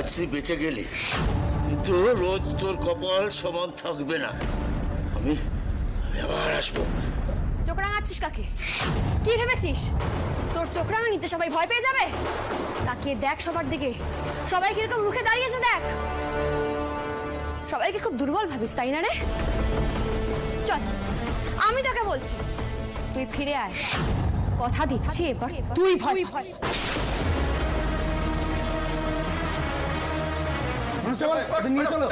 আজ তুই বেঁচে গেলি, কিন্তু রোজ তোর কপাল সমান থাকবে না। আমি আবার আসবো। চোখ রাঙাচ্ছিস কাকে? কি ভেবেছিস তোর চোখ রাঙা নিতে সবাই ভয় পেয়ে যাবে? তাকিয়ে দেখ সবার দিকে, সবাই কিরকম রুখে দাঁড়িয়েছে দেখ। সবাইকে খুব দুর্বল ভাবিস তাই না রে? চল, আমি তোকে বলছি তুই ফিরে আয়। কথা দিচ্ছি এবার তুই ভয় ভয়। নিয়ে চলো।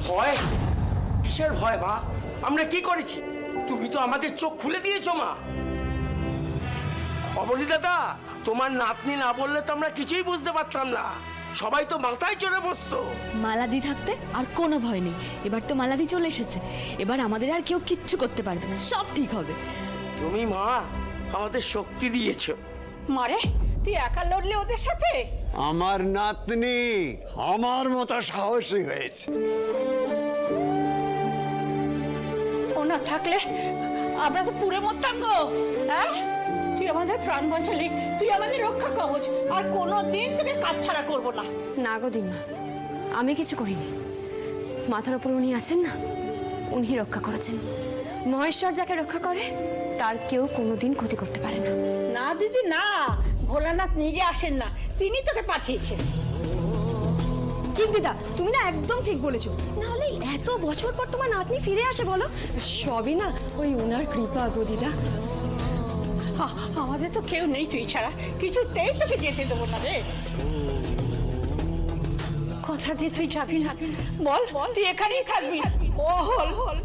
ভয়? কিসের ভয় মা? আমরা কি করেছি? তুমি তো আমাদের চোখ খুলে দিয়েছো মা। অবনী দাদা, তোমার নাতনি না বললে তো আমরা কিছুই বুঝতে পারতাম না। সবাই তো মাথায় চড়ে বসতো। মালাদি থাকতে আর কোনো ভয় নেই। এবার তো মালাদি চলে এসেছে, এবার আমাদের আর কেউ কিচ্ছু করতে পারবে না, সব ঠিক হবে। তুমি মা আমাদের শক্তি দিয়েছো। মারে, তুই একা লড়লে ওদের সাথে? আমার নাতনি আমার মতো সাহসী হয়েছে। ও না থাকলে আমরা তো পুরে মরতাম গো। হ্যাঁ, তুই আমাদের প্রাণ বাঁচালি, তুই আমাদের রক্ষা কবচ, আর কোনোদিন তোকে কাজ ছাড়া করবো না। না গো দিমা, আমি কিছু করিনি। মাথার উপর উনি আছেন না, উনি রক্ষা করেছেন। মহেশ্বর যাকে রক্ষা করে তার কেউ কোনোদিন ক্ষতি করতে পারে না। না দিদি না, ভোলানাথ নিজে আসেন না, তিনি তোকে পাঠিয়েছেন। ঠিক দিদা, তুমি না একদম ঠিক বলেছো। নাহলে এত বছর পর তোমার নাতনি ফিরে আসে বলো, সবই না ওই ওনার কৃপা গো দিদা। আমাদের তো কেউ নেই তুই ছাড়া, কিছুতেই তোকে যেতে দেবো না রে। কথা দিয়ে তুই যাবি না? বল, তুই এখানেই থাকবি। ও হল হল।